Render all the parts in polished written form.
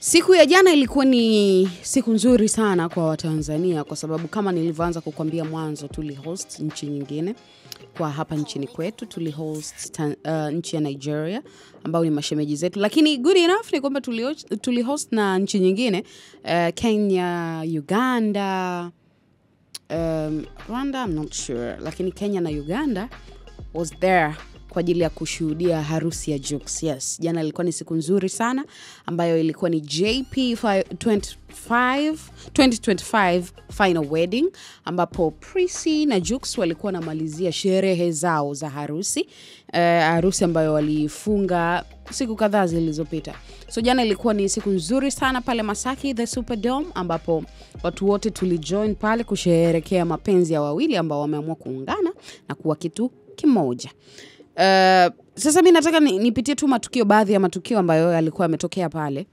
Siku ya jana ilikuwa ni siku nzuri sana kwa Watanzania kwa sababu kama nilivyoanza kukwambia mwanzo tulihost nchi nyingine. Kwa hapa nchini kwetu tulihost nchi ya Nigeria ambao ni mashemeji zetu, lakini good enough ni kwamba tulihost na nchi nyingine, Kenya, Uganda, Rwanda, I'm not sure, lakini Kenya na Uganda was there kwa ajili ya kushuhudia harusi ya Jux. Yes, jana ilikuwa ni siku nzuri sana ambayo ilikuwa ni JP 2025 final wedding ambapo Prissy na Jux walikuwa namalizia sherehe zao za harusi. Harusi ambayo walifunga siku kadhaa zilizopita. So jana ilikuwa ni siku nzuri sana pale Masaki the Superdome ambapo watu wote tulijoin pale kusherehekea mapenzi ya wawili ambao wameamua kuungana na kuwa kitu kimoja. Sasa mimi nataka nipitie tu baadhi ya matukio ambayo yalikuwa yametokea pale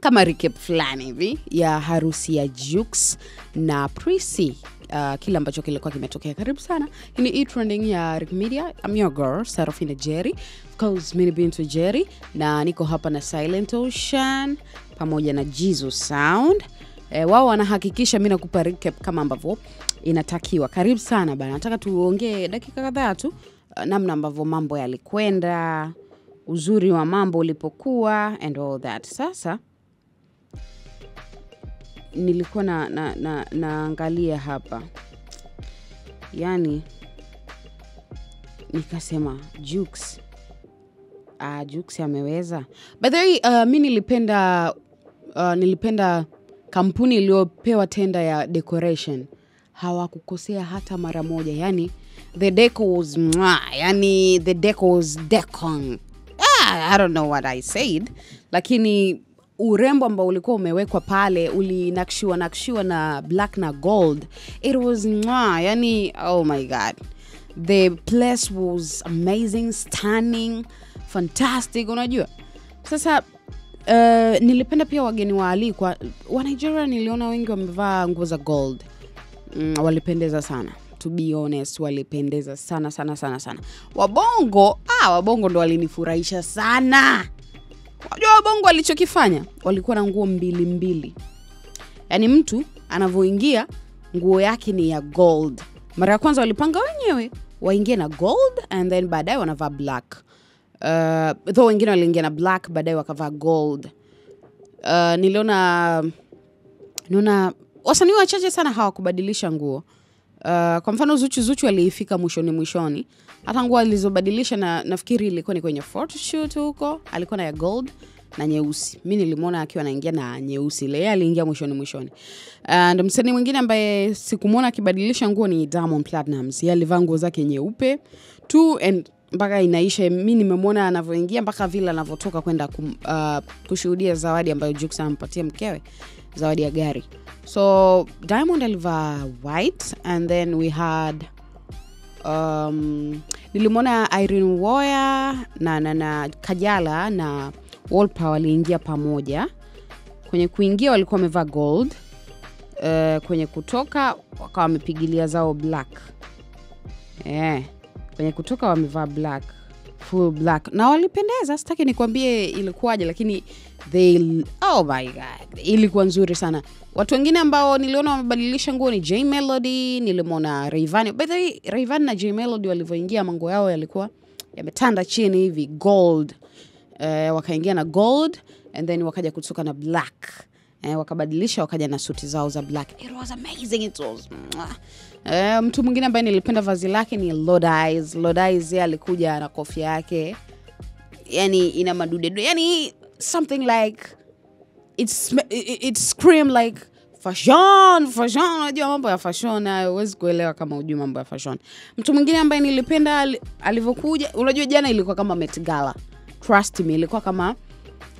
kama recap fulani hivi ya harusi ya Jux na Prissy. Kila ambacho kilikuwa kimetokea. Karibu sana. Hii ni trending ya Rick Media. I'm your girl Sarafina Jerry. Of course mimi bintu Jerry na niko hapa na Silent Ocean pamoja na Jizo Sound. Wao wanahakikisha mimi nakupa recap kama ambavyo inatakiwa. Karibu sana bana. Nataka tuongee dakika kadhaa tu namna ambavyo mambo yalikwenda, uzuri wa mambo ulipokuwa and all that. Sasa nilikuwa naangalia hapa. Yani nikasema Jux ameweza. By the way, mimi nilipenda kampuni iliyopewa tenda ya decoration. Hawakukosea hata mara moja. Yani the deco was the deco was decon. I don't know what I said. Lakini urembo ambao ulikuwa umewekwa pale ulinakshiwa na black na gold. It was oh my god. The place was amazing, stunning, fantastic, unajua. Sasa nilipenda pia wageni waalikwa. Wa Nigeria niliona wengi wamevaa nguo za gold. Walipendeza sana. To be honest, walipendeza sana. Wabongo ndo walinifurahisha sana. Wajua Wabongo walichokifanya? Walikuwa na nguo mbili. Yaani mtu anavoingia nguo yake ni ya gold. Mara ya kwanza walipanga wenyewe waingie na gold and then baadaye wanavaa black. Though wengine waliingia na black baadaye wakavaa gold. Niliona wasanii wachache sana hawakubadilisha nguo. Kwa mfano Zuchu alifika mwishoni. Hata nguo alizobadilisha nafikiri ilikuwa ni kwenye photoshoot huko, alikuwa na ya gold na nyeusi. Mimi nilimuona akiwa anaingia na nyeusi. Yeye aliingia mwishoni. And msanii mwingine ambaye sikumuona akibadilisha nguo ni Diamond Platnumz. Yeye alivaa nguo zake nyeupe tu and mpaka inaisha. Mimi nimemuona anavyoingia mpaka vile anavotoka kwenda kushuhudia zawadi ambayo Jux ampatia mkewe, zawadi ya gari. So Diamond alivaa white and then we had nilimwona Irene Uwoya na Kajala na Wolper waliingia pamoja. Kwenye kuingia walikuwa wamevaa gold. Kwenye kutoka wakawa wamepigilia zao black. Kwenye kutoka wamevaa black, full black. Na walipendeza, sitaki nikwambie ilikuwaje, lakini oh my god, ilikuwa nzuri sana. Watu wengine ambao niliona wamebadilisha nguo ni J Melody, nilimwona Rayvanny. By the way, Rayvanny na J Melody walivyoingia mango yao yalikuwa yametanda chini hivi gold. Wakaingia na gold and then wakaja kutoka na black. Wakabadilisha wakaja na suti zao za black. It was amazing. It was mtu mwingine ambaye nilipenda vazi lake ni Lodice. Lodice alikuja na kofia yake, yani ina madude, yani something like it scream like fashion. Unajua mambo ya fashion, huwezi kuelewa kama hujui mambo ya fashion. Mtu mwingine ambaye nilipenda alivyokuja, unajua jana ilikuwa kama Met Gala. Trust me, ilikuwa kama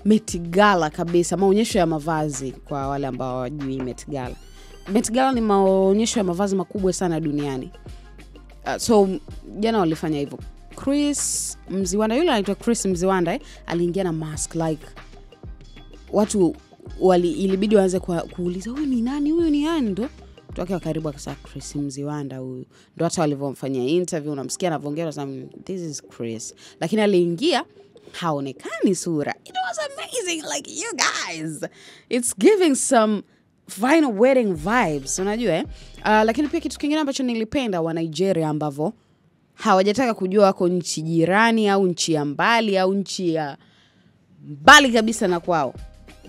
Met Gala kabisa, maonyesho ya mavazi kwa wale ambao hawajui Met Gala. Met Gala ni maonyesho ya mavazi makubwa sana duniani. So jana walifanya hivyo. Chris Mziwanda, yule anaitwa Chris Mziwanda, aliingia na mask like watu ilibidi waanze kuuliza huyu ni nani ndo tuwake karibu akasema Chris Mziwanda huyu. Ndo hata walivyomfanyia interview unamsikia anavyoongea anasema this is Chris. Lakini aliingia haonekani sura. It was amazing, like you guys. It's giving some final wedding vibes, unajua lakini pia kitu kingine ambacho nilipenda wa Nigeria ambavo hawajataka kujua wako nchi jirani au nchi ya mbali au nchi ya mbali kabisa na kwao.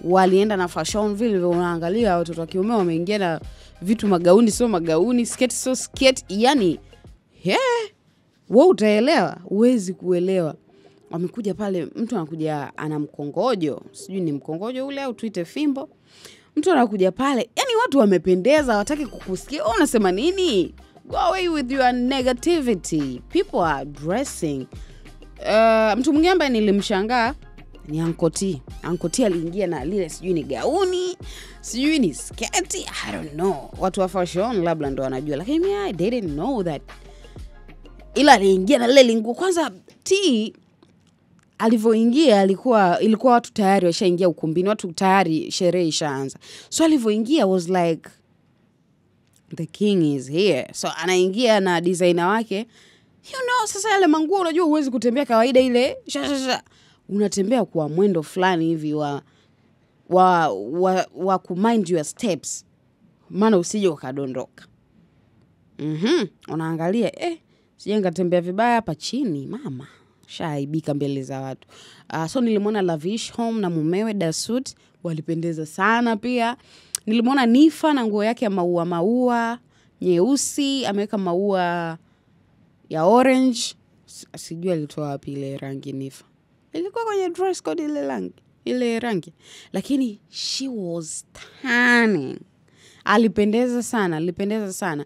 Walienda na fashion vile unaangalia watoto wa kiume wameingia na vitu magauni sio magauni, sketi sio sketi, yani wewe utaelewa, huwezi kuelewa. Wamekuja pale, mtu anakuja ana mkongojo, sijui ni mkongojo ule au tuite fimbo. Mtu anakuja pale, yani watu wamependeza, hawataki kukusikia. Unasema nini? Go away with your negativity. People are dressing. Mtu mwingine ambaye nilimshangaa ni Ankoti. Ankoti aliingia na lile sijui ni gauni, sijui ni sketi, I don't know. Watu wa fashion labda ndo wanajua, lakini I didn't know that. Ila aliingia na lile linguo. Kwanza alivyoingia ilikuwa watu tayari washaingia ukumbini, watu tayari sherehe ishaanza. So alivyoingia was like the king is here. So anaingia na designer wake. Sasa yale manguo unajua huwezi kutembea kawaida ile. Unatembea kwa mwendo fulani hivi wa kumind your steps. Maana usije ukadondoka. Unaangalia sije ngatembea vibaya hapa chini mama. Shaibika mbele za watu. So nilimwona Lavish Home na mumewe Dasut walipendeza sana pia. Nilimwona Nifa na nguo yake ya maua nyeusi, ameweka maua ya orange. Sijui alitoa wapi ile rangi Nifa. Ilikuwa kwenye dress code ile rangi. Lakini she was stunning. Alipendeza sana.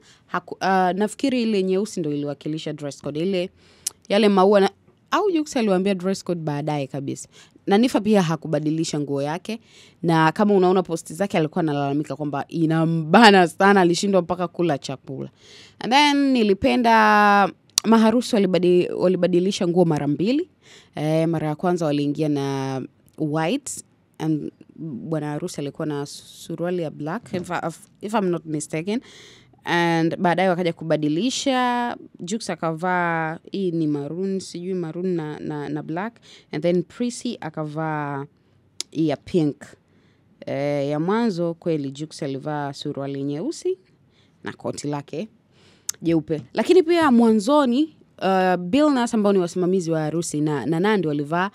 Nafikiri ile nyeusi ndio iliwakilisha dress code. Ile yale maua na au Jux aliwaambia dress code baadaye kabisa. Na Nifa pia hakubadilisha nguo yake. Na kama unaona posti zake alikuwa analalamika kwamba inambana sana, alishindwa mpaka kula chakula. And then nilipenda maharusi walibadilisha nguo mara mbili. Mara ya kwanza waliingia na white and bwana harusi alikuwa na suruali ya black if I'm not mistaken. And baadaye wakaja kubadilisha. Jux akavaa hii ni maroon, sijui maroon na black, and then Prissy akavaa hii ya pink. Ya mwanzo kweli Jux alivaa suruali nyeusi na koti lake jeupe. Lakini pia mwanzoni Billnass ambao ni wasimamizi wa harusi na Nandi walivaa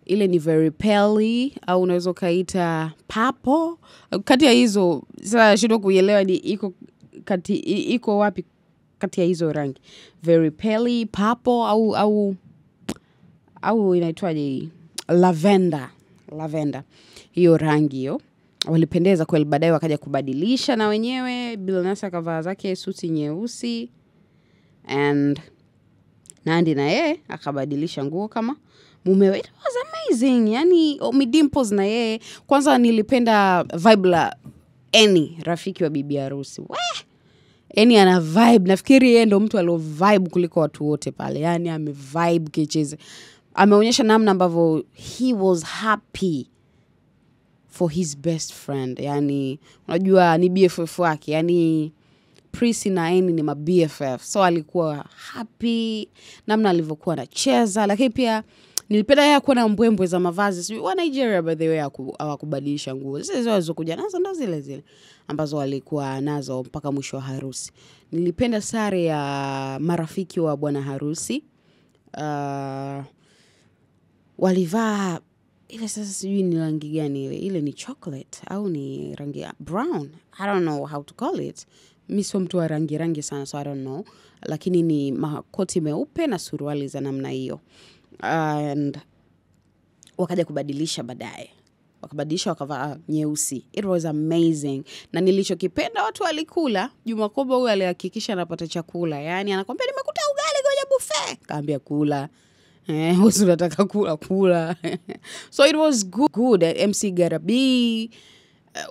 ile ni very pale au unaweza kaita purple. Kati ya hizo sasa shida kuielewa ni iko wapi kati ya hizo rangi. Very pale, purple au inaitwaje, lavender. Hiyo rangi hiyo. Walipendeza kweli. Baadaye wakaja kubadilisha na wenyewe. Billnass akavaa zake suti nyeusi and Nandi na yeye akabadilisha nguo kama mumewe. It was amazing. Yani Dimples na yeye. Kwanza nilipenda vibe la Annie, rafiki wa bibi harusi. Annie ana vibe. Nafikiri yeye ndo mtu alio vibe kuliko watu wote pale. Yani ame vibe kicheze. Ameonyesha namna ambavyo he was happy for his best friend. Yani unajua ni BFF wake. Yani Prissy na Annie ni ma BFF. So alikuwa happy namna alivyokuwa anacheza. Lakini pia nilipenda yeye kuwa na mbwembwe za mavazi. Wa Nigeria by the way hawakubadilisha nguo. Zile walizokuja nazo ndo zile ambazo walikuwa nazo mpaka mwisho wa harusi. Nilipenda sare ya marafiki wa bwana harusi. Walivaa ile sasa sijui ni rangi gani ile. Ile ni chocolate au ni rangi ya brown. I don't know how to call it. Mimi sio mtu wa rangi sana, so I don't know. Lakini ni makoti meupe na suruali za namna hiyo. And wakaja kubadilisha baadaye. Wakabadilisha wakavaa nyeusi. It was amazing. Na nilichokipenda watu walikula. Juma Kobo huyu alihakikisha anapata chakula. Yani anakuambia nimekuta ugali kwenye buffet. Kaambia kula. Unataka kula. So it was good. MC Garabi,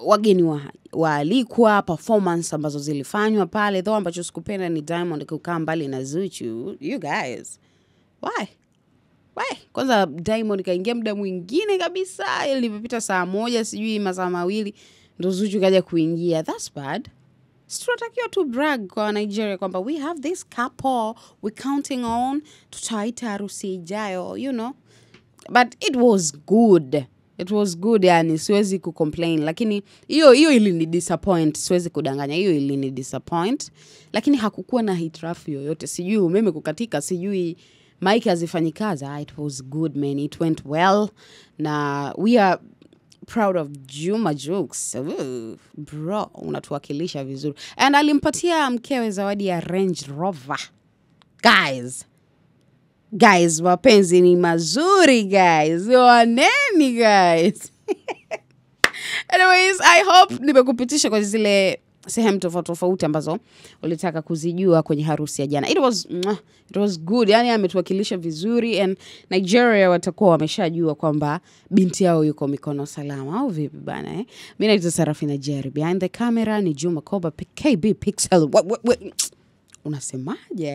wageni waalikwa, performance ambazo zilifanywa pale. Though ambacho sikupenda ni Diamond kukaa mbali na Zuchu. You guys, why? Kwanza Diamond kaingia muda mwingine kabisa. Ilipita saa moja sijui masaa mawili ndo Zuchu kaja kuingia. That's bad. Tunatakiwa tu brag kwa Nigeria kwamba we have this couple we counting on, tutaita harusi ijayo, But it was good. It was good, yani siwezi kucomplain, lakini hiyo ilini disappoint, siwezi kudanganya, hiyo ilini disappoint. Lakini hakukuwa na hitilafu yoyote, sijui umeme kukatika, sijui mic hazifanyi kazi. It was good, man, it went well. Na we are proud of Juma Jux. Bro, unatuwakilisha vizuri. And alimpatia mkewe zawadi ya Range Rover. Guys, mapenzi ni mazuri, guys. Waneni, guys. Anyways, I hope nimekupitisha kwa zile sehemu tofauti ambazo ulitaka kuzijua kwenye harusi ya jana. It was good. Yani ametuwakilisha vizuri, and Nigeria watakuwa wameshajua kwamba binti yao yuko mikono salama. Au vipi bana Mimi naitwa Sarafina Jerry. Behind the camera ni Juma Koba, KB Pixel. Unasemaje?